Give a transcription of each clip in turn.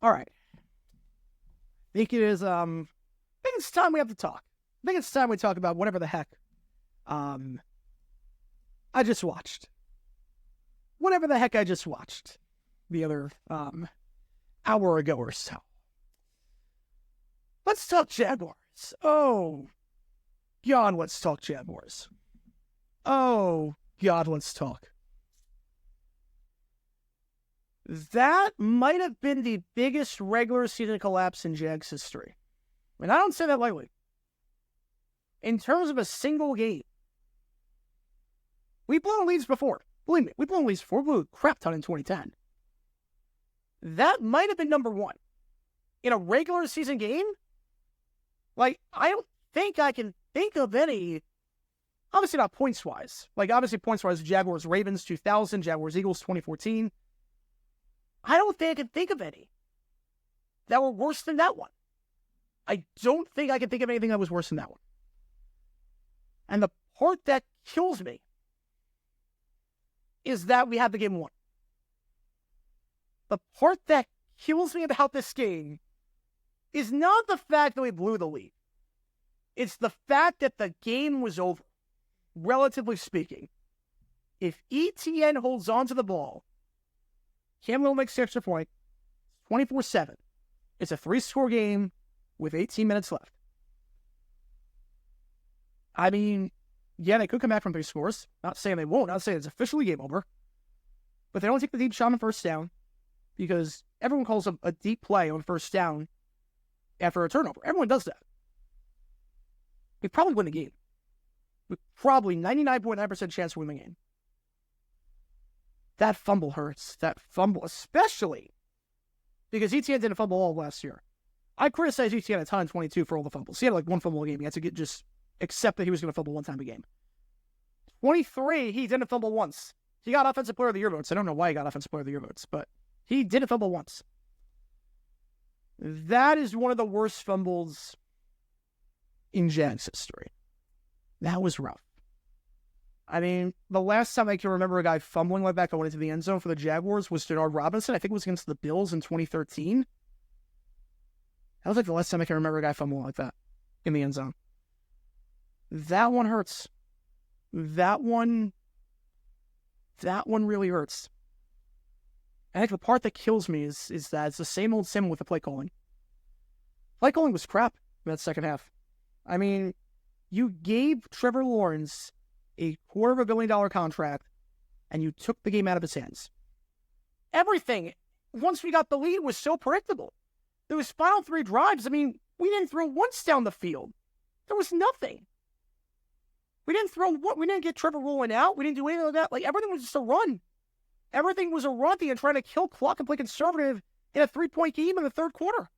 All right. I think it is, I think it's time we have to talk. I think it's time we talk about whatever the heck I just watched. Whatever the heck I just watched the other hour ago or so. Let's talk Jaguars. Oh, God, let's talk Jaguars. Oh, God, let's talk. That might have been the biggest regular season collapse in Jags history. And I don't say that lightly. In terms of a single game, we've blown leads before. Believe me, we've blown leads before. We blew a crap ton in 2010. That might have been number one. In a regular season game, like, I don't think I can think of any, obviously not points-wise. Like, obviously points-wise, Jaguars-Ravens 2000, Jaguars-Eagles 2014. I don't think I can think of any that were worse than that one. I don't think I can think of anything that was worse than that one. And the part that kills me is that we had the game won. The part that kills me about this game is not the fact that we blew the lead. It's the fact that the game was over, relatively speaking. If ETN holds on to the ball, Campbell makes the extra point, 24-7. It's a 3-score game with 18 minutes left. I mean, yeah, they could come back from 3 scores. Not saying they won't. Not saying it's officially game over. But they don't take the deep shot on first down because everyone calls a deep play on first down after a turnover. Everyone does that. We probably win the game. With probably 99.9% chance to win the game. That fumble hurts. That fumble, especially because ETN didn't fumble all last year. I criticized ETN a ton in 22 for all the fumbles. He had like one fumble a game. He had to just accept that he was going to fumble one time a game. 23, he didn't fumble once. He got Offensive Player of the Year votes. I don't know why he got Offensive Player of the Year votes, but he didn't fumble once. That is one of the worst fumbles in Jags history. That was rough. I mean, the last time I can remember a guy fumbling like that going into the end zone for the Jaguars was Denard Robinson. I think it was against the Bills in 2013. That was like the last time I can remember a guy fumbling like that in the end zone. That one hurts. That one really hurts. I think the part that kills me is that it's the same old sim with the play calling. Play calling was crap in that second half. I mean, you gave Trevor Lawrence a $250 million contract, and you took the game out of his hands. Everything, once we got the lead, was so predictable. There was final 3 drives. I mean, we didn't throw once down the field. There was nothing. We didn't get Trevor rolling out. We didn't do anything like that. Like, everything was just a run. Everything was a run thing and trying to kill clock and play conservative in a 3-point game in the third quarter.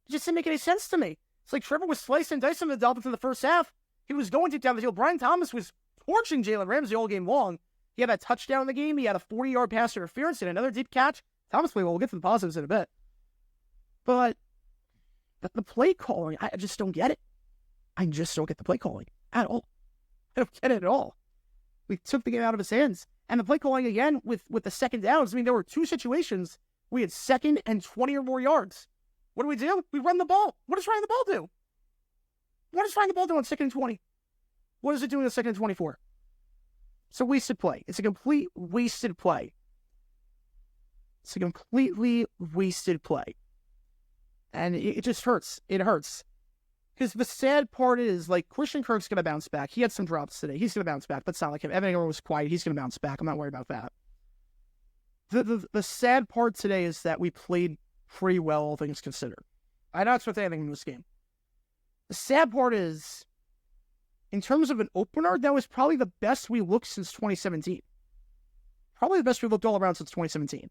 It just didn't make any sense to me. It's like Trevor was slicing and dicing the Dolphins in the first half. He was going deep down the field. Brian Thomas was torching Jalen Ramsey all game long. He had a touchdown in the game. He had a 40-yard pass interference and another deep catch. Thomas played well. We'll get to the positives in a bit. But the play calling, I just don't get it. I just don't get the play calling at all. I don't get it at all. We took the game out of his hands. And the play calling again with the second downs. I mean, there were 2 situations. We had 2nd and 20 or more yards. What do? We run the ball. What does running the ball do? What does running the ball do on 2nd and 20? What does it do in the 2nd and 24? It's a wasted play. It's a complete wasted play. It's a completely wasted play. And it just hurts. It hurts. Because the sad part is, like, Christian Kirk's going to bounce back. He had some drops today. He's going to bounce back. That's not like him. Evan Ingram was quiet. He's going to bounce back. I'm not worried about that. The sad part today is that we played pretty well, all things considered. I don't expect anything in this game. The sad part is, in terms of an opener, that was probably the best we looked since 2017. Probably the best we looked all around since 2017.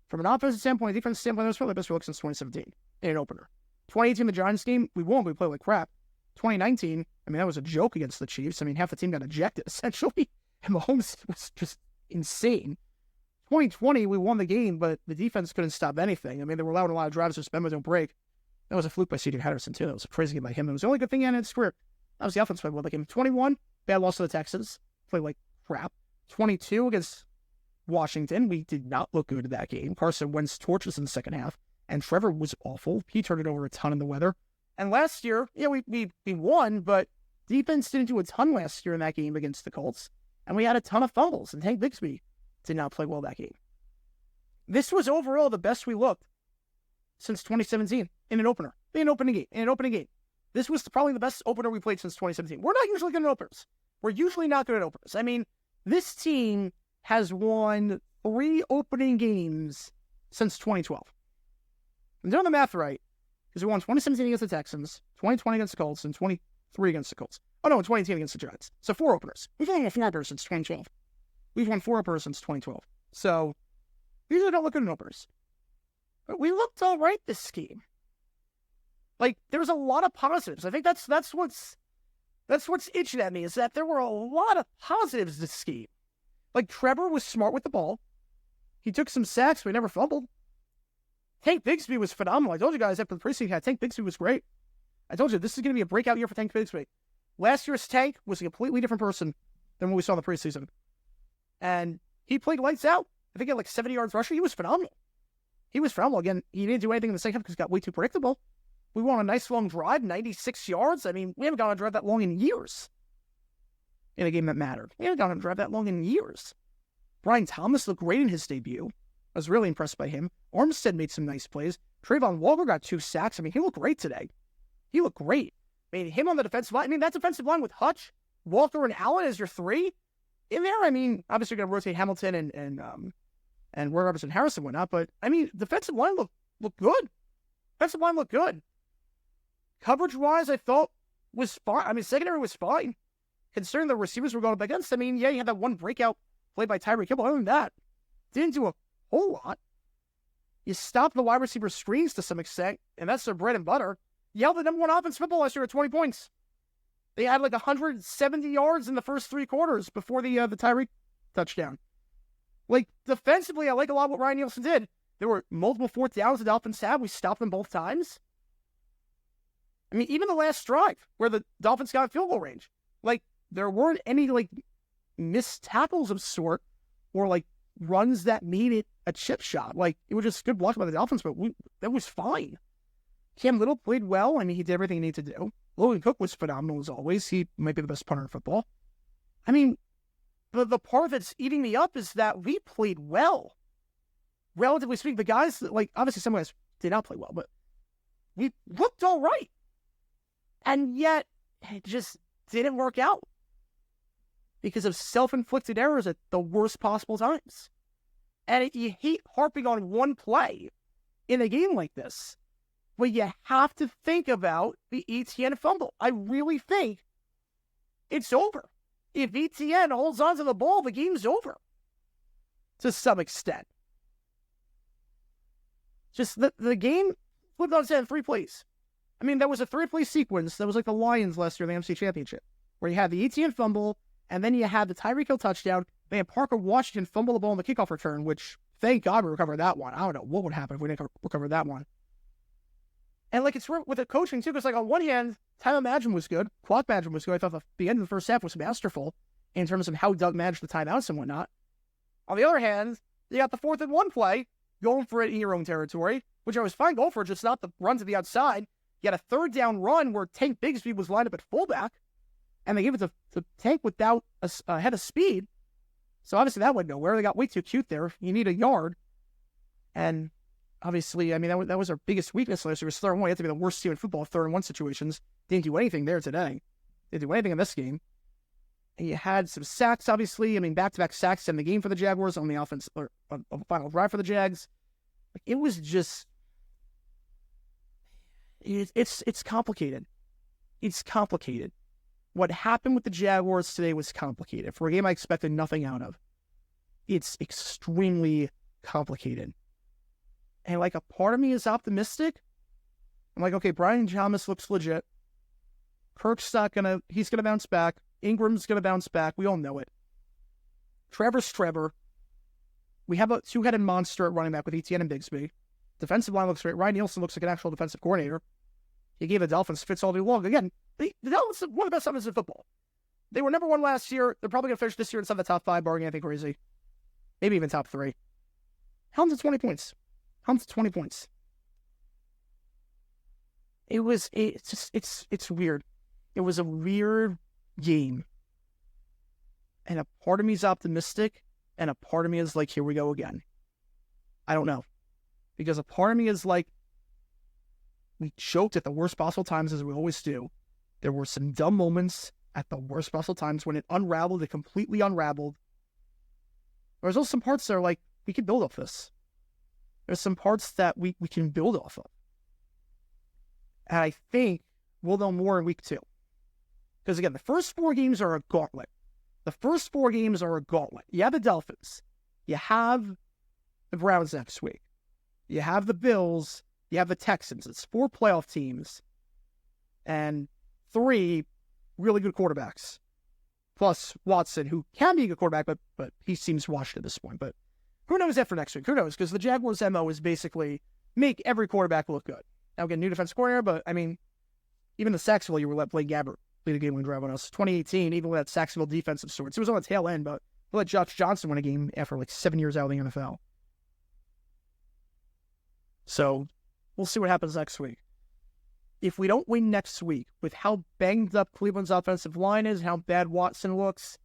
From an offensive standpoint, defensive standpoint, that was probably the best we looked since 2017 in an opener. 2018, the Giants game, we won, but we played like crap. 2019, I mean, that was a joke against the Chiefs. I mean, half the team got ejected, essentially. And Mahomes was just insane. 2020, we won the game, but the defense couldn't stop anything. I mean, they were allowing a lot of drives to suspend but don't break. That was a fluke by C.J. Henderson, too. That was a crazy game by him. It was the only good thing he had in his career. That was the offense play well that game. 21, bad loss to the Texans. Played like crap. 22 against Washington. We did not look good in that game. Carson Wentz torches in the second half. And Trevor was awful. He turned it over a ton in the weather. And last year, we won, but defense didn't do a ton last year in that game against the Colts. And we had a ton of fumbles, and Tank Bigsby did not play well that game. This was overall the best we looked since 2017 in an opener. In an opening game. This was probably the best opener we played since 2017. We're not usually good at openers. We're usually not good at openers. I mean, this team has won 3 opening games since 2012. I'm doing the math right, because we won 2017 against the Texans, 2020 against the Colts, and 23 against the Colts. Oh, no, 2018 against the Giants. So 4 openers. We've won 4 openers since 2012. We've won 4 openers since 2012. So, we usually don't look good in openers. But we looked all right this game. Like, there was a lot of positives. I think that's what's itching at me, is that there were a lot of positives this game. Like, Trevor was smart with the ball. He took some sacks, but he never fumbled. Tank Bigsby was phenomenal. I told you guys after the preseason, Tank Bigsby was great. I told you, this is going to be a breakout year for Tank Bigsby. Last year's Tank was a completely different person than what we saw in the preseason. And he played lights out. I think he had like 70 yards rushing. He was phenomenal. Again, he didn't do anything in the second half because he got way too predictable. We went on a nice long drive, 96 yards. I mean, we haven't gone on a drive that long in years in a game that mattered. We haven't gone on a drive that long in years. Brian Thomas looked great in his debut. I was really impressed by him. Armstead made some nice plays. Trayvon Walker got 2 sacks. I mean, he looked great today. He looked great. I mean, him on the defensive line. I mean, that defensive line with Hutch, Walker, and Allen as your 3 in there. I mean, obviously you're going to rotate Hamilton and Roy Robertson Harris and whatnot. But, I mean, defensive line looked good. Defensive line looked good. Coverage-wise, I thought was fine. I mean, secondary was fine. Considering the receivers were going up against, I mean, yeah, you had that one breakout play by Tyreek Hill. Other than that, didn't do a whole lot. You stopped the wide receiver screens to some extent, and that's their bread and butter. You held the number 1 offense football last year at 20 points. They had like 170 yards in the first 3 quarters before the Tyreek touchdown. Like, defensively, I like a lot what Ryan Nielsen did. There were multiple 4th downs the Dolphins had. We stopped them both times. I mean, even the last drive where the Dolphins got field goal range, like, there weren't any, like, missed tackles of sort or, like, runs that made it a chip shot. Like, it was just good block by the Dolphins, but that was fine. Cam Little played well. I mean, he did everything he needed to do. Logan Cook was phenomenal as always. He might be the best punter in football. I mean, the part that's eating me up is that we played well. Relatively speaking, the guys, like, obviously some guys did not play well, but we looked all right. And yet, it just didn't work out because of self-inflicted errors at the worst possible times. And you hate harping on one play in a game like this, but you have to think about the ETN fumble. I really think it's over. If ETN holds on to the ball, the game's over to some extent. Just the game flipped on its head in 3 plays. I mean, that was a 3-play sequence that was like the Lions last year in the NFC Championship, where you had the ETN fumble, and then you had the Tyreek Hill touchdown. They had Parker Washington fumble the ball on the kickoff return, which, thank God we recovered that one. I don't know what would happen if we didn't recover that one. And, like, it's with the coaching, too, because, like, on one hand, time management was good. Clock management was good. I thought the end of the first half was masterful in terms of how Doug managed the timeouts and whatnot. On the other hand, you got the 4th and 1 play, going for it in your own territory, which I was fine going for, just not the run to the outside. You had a 3rd down run where Tank Bigsby was lined up at fullback, and they gave it to Tank without a head of speed. So obviously that went nowhere. They got way too cute there. You need a yard. And obviously, I mean, that was our biggest weakness last year. Was 3rd and 1. You have to be the worst team in football, 3rd and 1 situations. Didn't do anything there today. Didn't do anything in this game. And you had some sacks, obviously. I mean, back-to-back sacks in the game for the Jaguars on the offense, or on the final drive for the Jags. Like, it was just... It's complicated. It's complicated. What happened with the Jaguars today was complicated. For a game I expected nothing out of, it's extremely complicated. And, like, a part of me is optimistic. I'm like, okay, Brian Thomas looks legit. Kirk's he's gonna bounce back. Ingram's gonna bounce back. We all know it. Trevor's Trevor. We have a 2-headed monster at running back with ETN and Bigsby. Defensive line looks great. Ryan Nielsen looks like an actual defensive coordinator. He gave the Dolphins fits all day long. Again, the Dolphins are one of the best offenses in football. They were number 1 last year. They're probably going to finish this year inside the top 5, barring anything crazy. Maybe even top 3. Helms at 20 points. it's weird. It was a weird game. And a part of me is optimistic, and a part of me is like, here we go again. I don't know. Because a part of me is like, we choked at the worst possible times, as we always do. There were some dumb moments at the worst possible times when it unraveled, it completely unraveled. There's also some parts that are like, we can build off this. There's some parts that we can build off of. And I think we'll know more in week 2. Because again, the first 4 games are a gauntlet. The first 4 games are a gauntlet. You have the Dolphins. You have the Browns next week. You have the Bills. You have the Texans. It's 4 playoff teams. And 3 really good quarterbacks. Plus Watson, who can be a good quarterback, but he seems washed at this point. But who knows after next week? Who knows? Because the Jaguars' MO is basically make every quarterback look good. Now, again, new defense coordinator, but I mean, even the Saxonville, you were let Blake Gabbert lead a game-winning drive on us. 2018, even with that Saxonville defensive sorts. It was on the tail end, but we let Josh Johnson win a game after like 7 years out of the NFL. So we'll see what happens next week. If we don't win next week, with how banged up Cleveland's offensive line is, how bad Watson looks,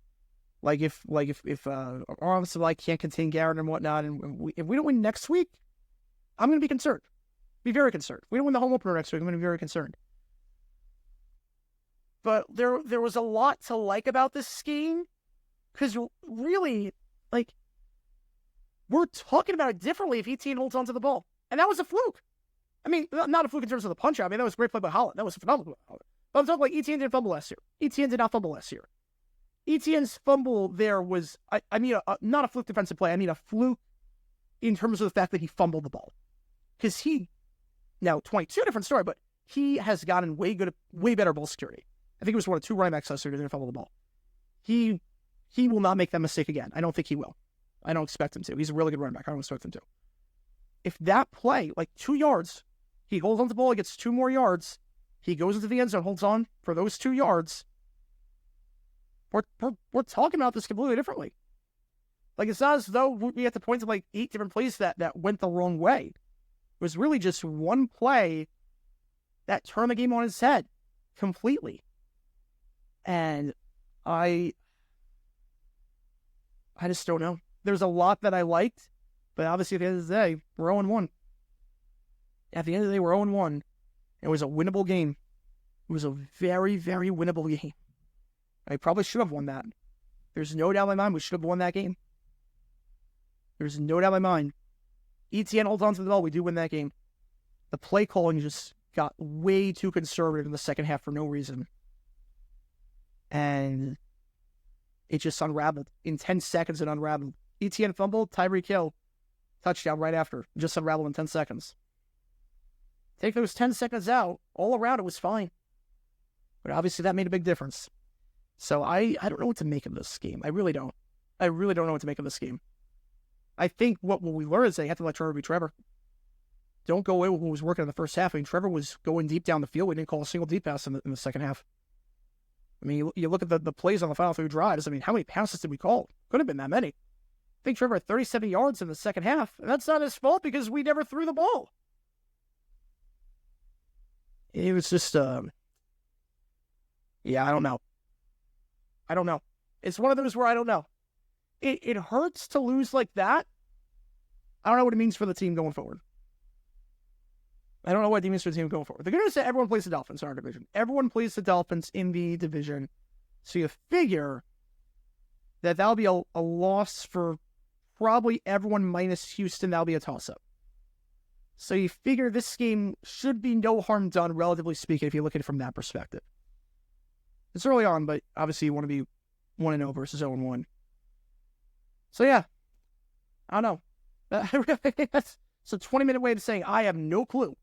if our offensive line can't contain Garrett and whatnot, and if we don't win next week, I'm going to be concerned. Be very concerned. If we don't win the home opener next week, I'm going to be very concerned. But there was a lot to like about this scheme, because really, we're talking about it differently if ETN holds onto the ball. And that was a fluke. I mean, not a fluke in terms of the punch out. I mean, that was a great play by Holland. That was a phenomenal play by Holland. But I'm talking like ETN didn't fumble last year. ETN did not fumble last year. ETN's fumble there was, not a fluke defensive play. I mean, a fluke in terms of the fact that he fumbled the ball. Because now 22, different story, but he has gotten way better ball security. I think it was one of 2 running backs last year who didn't fumble the ball. He will not make that mistake again. I don't think he will. I don't expect him to. He's a really good running back. I don't expect him to. If that play, 2 yards, he holds on to the ball, he gets 2 more yards, he goes into the end zone, holds on for those 2 yards, we're talking about this completely differently. It's not as though we have to point to 8 different plays that went the wrong way. It was really just one play that turned the game on its head completely. And I just don't know. There's a lot that I liked, but obviously at the end of the day, we're 0-1. At the end of the day, we're 0-1. It was a winnable game. It was a very, very winnable game. I probably should have won that. There's no doubt in my mind we should have won that game. There's no doubt in my mind. ETN holds on to the ball, we do win that game. The play calling just got way too conservative in the second half for no reason. And it just unraveled. In 10 seconds, it unraveled. ETN fumbled, Tyreek Hill, touchdown right after. Just unraveled in 10 seconds. Take those 10 seconds out, all around it was fine. But obviously that made a big difference. So I don't know what to make of this game. I really don't. I really don't know what to make of this game. I think what we learned is they have to let Trevor be Trevor. Don't go away with what was working in the first half. I mean, Trevor was going deep down the field. We didn't call a single deep pass in the second half. I mean, you look at the plays on the final 3 drives. I mean, how many passes did we call? Could have been that many. I think Trevor had 37 yards in the second half. And that's not his fault because we never threw the ball. It was just, I don't know. I don't know. It's one of those where I don't know. It hurts to lose like that. I don't know what it means for the team going forward. I don't know what it means for the team going forward. The good news is that everyone plays the Dolphins in our division. Everyone plays the Dolphins in the division. So you figure that that'll be a loss for probably everyone minus Houston. That'll be a toss-up. So you figure this game should be no harm done, relatively speaking, if you look at it from that perspective. It's early on, but obviously you want to be 1-0 versus 0-1. So yeah, I don't know. That's a 20-minute way of saying I have no clue.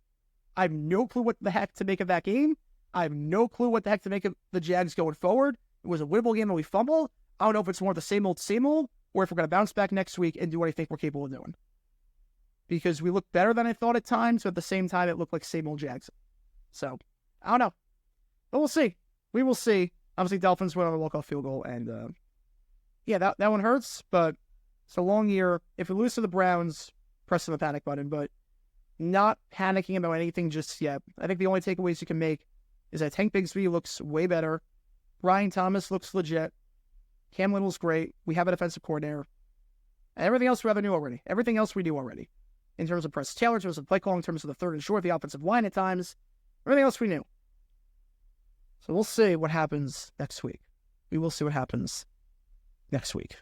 I have no clue what the heck to make of that game. I have no clue what the heck to make of the Jags going forward. It was a winnable game and we fumbled. I don't know if it's more of the same old, or if we're going to bounce back next week and do what I think we're capable of doing. Because we looked better than I thought at times, but at the same time, it looked like same old Jags. So, I don't know. But we'll see. We will see. Obviously, Dolphins went on a walk-off field goal, and that one hurts, but it's a long year. If we lose to the Browns, press the panic button, but not panicking about anything just yet. I think the only takeaways you can make is that Tank Bigsby looks way better. Brian Thomas looks legit. Cam Little's great. We have a defensive coordinator. And everything else we knew already. Everything else we knew already. In terms of Preston Taylor, in terms of play calling, in terms of the third and short, the offensive line at times. Everything else we knew. So we'll see what happens next week. We will see what happens next week.